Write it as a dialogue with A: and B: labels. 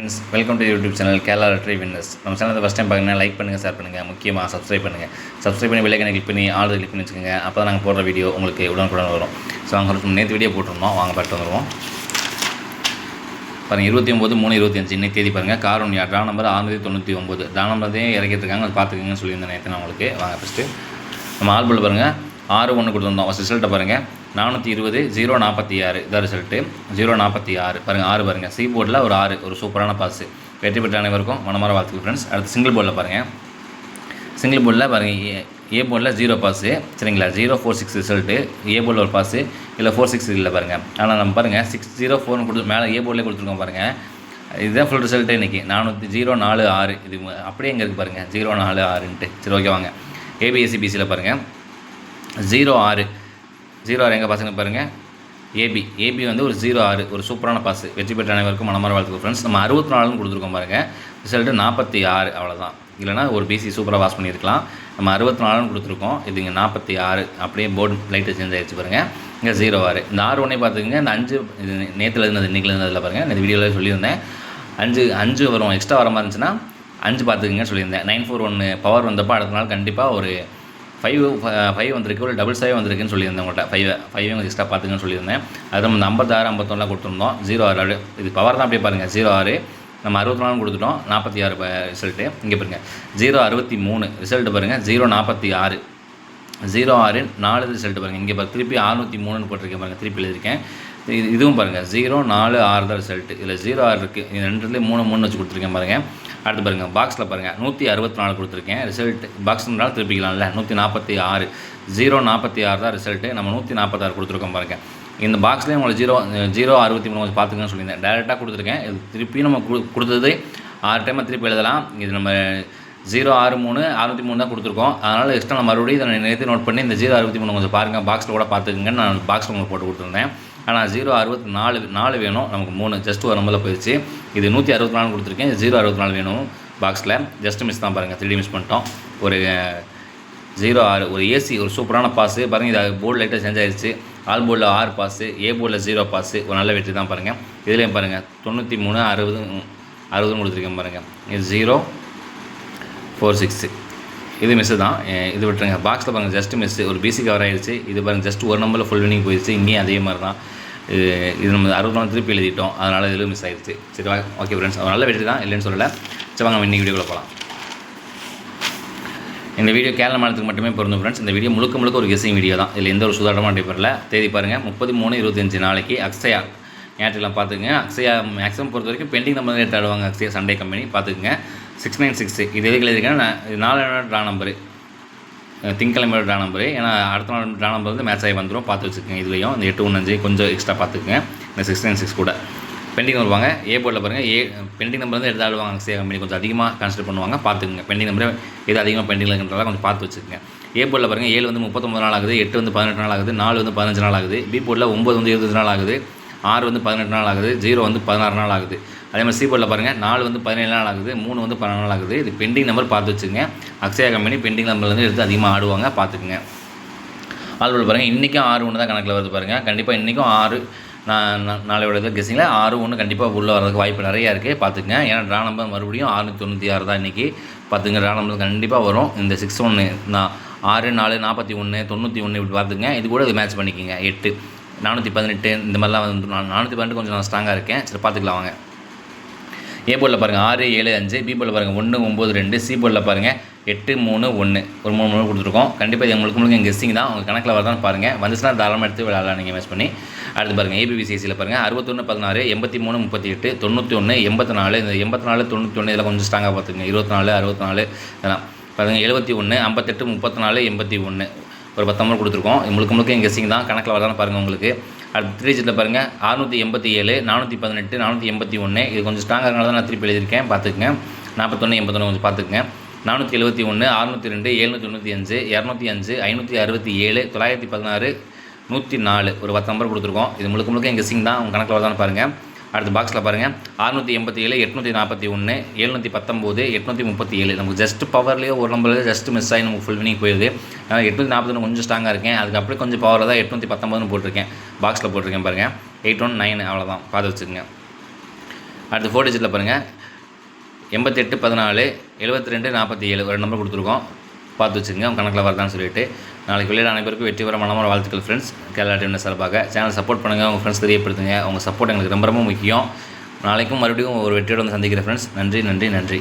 A: Friends, welcome to YouTube channel Kerala lottery winners. நம்ம channel first time பார்க்குறீங்கன்னா like பண்ணுங்கள், share பண்ணுங்கள், முக்கியமாக சப்ஸ்கிரைப் பண்ணி பெல் ஐகானை கிளிக் பண்ணி ஆல் கிளிக் பண்ணி வச்சுக்கோங்க. அப்போ தான் நாங்கள் போடுற வீடியோ உங்களுக்கு உடனுக்குடன் வரும். ஸோ அங்கே நேற்று வீடியோ போட்டிருந்தோம், வாங்க பார்த்து வந்துடுவோம். பாருங்கள், 29/3/25 இன்னைக்கு தேதி பாருங்கள். Karunya draw number 699 draw number தான் இறக்கிட்டுருக்காங்க, அது பார்த்துக்கங்கன்னு சொல்லியிருந்தேன் நேற்று நான் உங்களுக்கு. வாங்க ஃபஸ்ட்டு நம்ம ஆல்போல் பாருங்கள் 6-1 கொடுத்துருந்தோம். ஃபஸ்ட் ரிசல்ட்டை பாருங்கள் 420 046 இதான் ரிசல்ட்டு 046 பாருங்கள். 6 பாருங்கள், சி போர்டில் ஒரு 6 ஒரு சூப்பரான பாஸு. வெற்றி பெற்ற அனைவருக்கும் மனமார வாழ்த்துக்கள் ஃப்ரெண்ட்ஸ். அடுத்து சிங்கிள் போர்டில் பாருங்கள். சிங்கிள் போர்டில் பாருங்கள், ஏ போர்டில் 0 பாஸு சரிங்களா. 046 ரிசல்ட்டு. ஏ போர்டில் ஒரு பாஸு இல்லை 46 இல்லை பாருங்கள். ஆனால் நம்ம பாருங்கள் 604 கொடுத்து மேலே ஏ போர்டிலே கொடுத்துருக்கோம் பாருங்கள். இதுதான் ஃபுல் ரிசல்ட்டு இன்றைக்கி 046 இது அப்படியே எங்கே இருக்குது பாருங்கள் 046ன்ட்டு. சரி ஓகே வாங்க. ஏபிஎஸ்சிபிசியில் பாருங்கள் 06 எங்கள் பசங்க பாருங்கள். ஏபி வந்து ஒரு 06 ஒரு சூப்பரான பாஸு. வெற்றி பெற்ற அனைவருக்கும் மனமார வாழ்த்துக்கள் ஃப்ரெண்ட்ஸ். நம்ம 64 கொடுத்துருக்கோம் பாருங்கள். ரிசல்ட்டு 46 அவ்வளோதான். இல்லைனா ஒரு பிசி சூப்பராக பாஸ் பண்ணியிருக்கலாம். நம்ம 64 கொடுத்துருக்கோம். இது இங்கே 46 அப்படியே போர்டு லைட்டு சேஞ்ச் ஆகிடுச்சு பாருங்கள். இங்கே 06 இந்த 6-1 பார்த்துக்குங்க. இந்த 5 இது நேற்றுல இருந்தது இன்றைக்கில் இருந்ததில் பாருங்கள். இந்த வீடியோவில் சொல்லியிருந்தேன் 5 வரும், எக்ஸ்ட்ரா வர மாதிரி இருந்துச்சுன்னா 5 பார்த்துக்குங்க சொல்லியிருந்தேன். 941 பவர் வந்தப்போ அடுத்த நாள் கண்டிப்பாக ஒரு 5 வந்திருக்கு, ஒரு 7 வந்திருக்குன்னு சொல்லியிருந்தேன் உங்கள்கிட்ட. 5 கொஞ்சம் எக்ஸ்ட்ரா பார்த்துங்கன்னு சொல்லியிருந்தேன். அது நம்ம 56 51 கொடுத்துருந்தோம். 06 இது பவர் தான் அப்படியே பாருங்கள். 06 நம்ம 64 கொடுத்துட்டோம். 46 ரிசல்ட்டு. இங்கே பாருங்கள் 063 ரிசல்ட்டு பாருங்கள். 046 06 4 ரிசல்ட்டு பாருங்கள். இங்கே பாருங்கள் திருப்பி 603 போட்டிருக்கேன் பாருங்கள். திருப்பி எழுதியிருக்கேன். இதுவும் பாருங்கள் 046 தான் ரிசல்ட்டு. இதில் 06 இருக்குது. இது ரெண்டுலேயும் 3 வச்சு கொடுத்துருக்கேன் பாருங்கள். அடுத்து பாருங்கள் பாக்ஸில் பாருங்கள் 164 கொடுத்துருக்கேன் ரிசல்ட்டு. பாக்ஸ்னால திருப்பிக்கலாம்ல. 146 046 தான் ரிசல்ட்டு. நம்ம 146 கொடுத்துருக்கோம் பாருங்கள். இந்த பாக்ஸ்லேயே உங்களுக்கு 063 கொஞ்சம் பார்த்துக்கன்னு சொல்லியிருந்தேன். டேரெக்டாக கொடுத்துருக்கேன். இது திருப்பி நம்ம கொடுத்தது 6 டைமாக திருப்பி எழுதலாம். இது நம்ம 063 603 தான் கொடுத்துருக்கோம். அதனால் எக்ஸ்ட்ரா நான் மறுபடியும் இதை நேற்று நோட் பண்ணி இந்த 063 கொஞ்சம் பாருங்கள். பாக்ஸில் கூட பார்த்துக்குங்கன்னு நான் பாக்ஸில் உங்களுக்கு போட்டு கொடுத்துருந்தேன். ஆனால் 064 வேணும் நமக்கு. 3 ஜஸ்ட் ஒரு நம்பரில் போயிடுச்சு. இது 164 கொடுத்துருக்கேன். 064 வேணும் பாக்ஸில். ஜஸ்ட் மிஸ் தான் பாருங்கள். 3D மிஸ் பண்ணிட்டோம். ஒரு 06 ஒரு ஏசி ஒரு சூப்பரான பாஸு பாருங்கள். இது போர்டு லைட்டாக சேஞ்ச் ஆகிடுச்சு. ஆல் போர்டில் 6 பாஸு, ஏ போர்டில் 0 பாஸு. ஒரு நல்ல வெற்றி தான் பாருங்கள். இதுலேயும் பாருங்கள் 93 60 கொடுத்துருக்கேன் பாருங்கள். இது 046 இது மிஸ்ஸு தான். இது விட்டுருங்க. பாக்ஸில் பாருங்கள் ஜஸ்ட் மிஸ்ஸு ஒரு பிசி கவர் ஆகிடுச்சு. இது பாருங்கள் ஜஸ்ட் ஒரு நம்பரில் ஃபுல் வினிங் போயிடுச்சு. இங்கேயும் அதே மாதிரி தான். இது நம்ம 64 திருப்பி எழுதிட்டோம். அதனால் இதில் மிஸ் ஆகிடுச்சு. சரி ஓகே ஃப்ரெண்ட்ஸ், ஒரு நல்ல வெற்றி தான், இல்லைன்னு சொல்லலை. சரி வாங்க இன்றைக்கி வீடியோவில் போகலாம். இந்த வீடியோ கேரளா மாநிலத்துக்கு மட்டுமே பொருந்தும் ஃப்ரெண்ட்ஸ். இந்த வீடியோ முழுக்க ஒரு கெஸ்ஸிங் வீடியோ தான். இதில் எந்த ஒரு சுதாரணமாக நடைபெறல. தேதி பாருங்கள் 30/3/25 நாளைக்கு அக்ஷயா ஞாயிற்றுலாம் பார்த்துக்குங்க. அக்ஷயா மேக்ஸிமம் பொறுத்த வரைக்கும் பெண்டிங் நம்பர் ரேட் ஆடுவாங்க. அக்ஷயா சண்டே கம்பெனி பார்த்துக்குங்க. 696 இது எதுக்கு எழுதியிருக்கேன்னா இது 4 ட்ரா நம்பரு, திங்கக்கிழமையோட ட்ரா நம்பரு. ஏன்னா அடுத்த நாள் ட்ரா நம்பர் வந்து மேட்ச் ஆகி வந்துடும். பார்த்து வச்சுக்கோங்க. இதுலேயும் இந்த 815 கொஞ்சம் எக்ஸ்ட்ரா பார்த்துக்குங்க. இந்த 696 கூட பெண்டிங் வருவாங்க. ஏ போர்டில் பாருங்கள். பெண்டிங் நம்பர் வந்து எடுத்து ஆடுவாங்க. அக்ஷயா கம்பெனி கொஞ்சம் அதிகமாக கன்சிடர் பண்ணுவாங்க. பார்த்துக்குங்க. பெண்டிங் நம்பரே எது அதிகமாக பெண்டிங்கில் இருக்கிறதால கொஞ்சம் பார்த்து வச்சுக்கோங்க. ஏ போர்டில் பாருங்கள் 7 வந்து 39 நாள் ஆகுது, 8 வந்து 18 நாள் ஆகுது, 4 வந்து 15 நாள் ஆகுது. பி போர்டில் 9 வந்து 20 நாள் ஆகுது, 6 வந்து 18 நாள் ஆகுது, 0 வந்து 16 நாள் ஆகுது. அதே மாதிரி சி போர்டில் பாருங்கள் 4 வந்து 17 நாள் ஆகுது, 3 வந்து 12 நாள் ஆகுது. இது பெண்டிங் நம்பர் பார்த்து வச்சுங்க. அக்ஷயா கம்பெனி பெண்டிங் நம்பர்லேருந்து எடுத்து அதிகமாக ஆடுவாங்க. பார்த்துக்குங்க. ஆல்போர்டில் பாருங்கள் இன்றைக்கும் 6-1 தான் கணக்கில் வருது பாருங்கள். கண்டிப்பாக இன்றைக்கும் 6 நாளையோட இதில் கெஸ்ஸிங்கில் 6-1 கண்டிப்பாக உள்ளே வரதுக்கு வாய்ப்பு நிறையா இருக்குது. பார்த்துக்குங்க. ஏன்னா ட்ரா நம்பர் மறுபடியும் 696 தான் இன்றைக்கி. பார்த்துங்க. ட்ரா நம்பர் கண்டிப்பாக வரும். இந்த 61 6 4 41 91 இப்படி பார்த்துங்க. இது கூட இது மேட்ச் பண்ணிக்கோங்க. 8 418 இந்த மாதிரிலாம் வந்து 418 கொஞ்சம் நான் ஸ்ட்ராங்காக இருக்கேன். சரி பார்த்துக்கலாம் வாங்க. ஏ போர்டில் பாருங்கள் 6 7 5, பி போர்டில் பாருங்கள் 1 9 2, சி போர்டில் பாருங்கள் 8 3 1 ஒரு 3 கொடுத்துருக்கோம். கண்டிப்பாக இது முழுக்க எங்கள் கெஸ்ஸிங் தான். உங்கள் கணக்கில் வரதான் பாருங்கள். வந்துச்சுன்னா தாராளமாக எடுத்து விளையாடலாம் நீங்கள் மேட்ச் பண்ணி. அடுத்து பாருங்கள் ஏபிபிசிசியில் பாருங்கள் 61 16 83 38 91 84 இந்த 84 91 இதில் கொஞ்சம் ஸ்ட்ராங்காக பார்த்துங்க. 24 64 இதெல்லாம் பாருங்கள். 71 58 34 81 ஒரு 10 நம்பர் கொடுத்துருக்கோம். முழுக்க எங்கள் கெஸ்ஸிங் தான். கணக்கில் வரதானே பாருங்கள் உங்களுக்கு. அடுத்து 3 டிஜிட்டில் பாருங்கள் 687 418 481 இது கொஞ்சம் ஸ்ட்ராங்காக இருக்கனால தான் நான் திருப்பி எழுதியிருக்கேன். பார்த்துக்குங்க. 41 81 கொஞ்சம் பார்த்துக்குங்க. 471 602 795 205 567 916 104 ஒரு 10 நம்பர் கொடுத்துருக்கோம். இது முழுக்க எங்கள் கெஸ்ஸிங் தான். உங்கள் கணக்கில் வரதானே பாருங்கள். அடுத்து பாக்ஸில் பாருங்கள் 687 841 719 837 நமக்கு ஜஸ்ட் பவர்லேயே ஒரு நம்பர் ஜஸ்ட் மிஸ் ஆகி நமக்கு ஃபுல் வினிங் போயிடுது. 840 கொஞ்சம் ஸ்ட்ராங்காக இருக்கேன். அதுக்கு அப்படியே கொஞ்சம் பவரில் தான் 819 போட்டிருக்கேன். பாக்ஸில் போட்டிருக்கேன் பாருங்கள். 819 அவ்வளோதான். பார்த்து வச்சுக்கோங்க. அடுத்து 4 டிஜிட்டில் பாருங்கள் 88 14 72 47 ஒரு நம்பர் கொடுத்துருக்கோம். பார்த்து வச்சுக்கோங்க உங்கள் கணக்கில் வரதான்னு சொல்லிட்டு. நாளைக்கு விளையாட அனைவருக்கும் வெற்றி பெற மனமான வாழ்த்துக்கள் ஃப்ரெண்ட்ஸ். கேரளா டீம் சார்பாக சேனல் சப்போர்ட் பண்ணுங்கள், உங்கள் ஃப்ரெண்ட்ஸ் தெரியப்படுத்துங்க. உங்கள் சப்போர்ட் எங்களுக்கு ரொம்ப ரொம்ப முக்கியம். நாளைக்கும் மறுபடியும் ஒரு வெற்றியோடு வந்து சந்திக்கிறேன் ஃப்ரெண்ட்ஸ். நன்றி நன்றி நன்றி.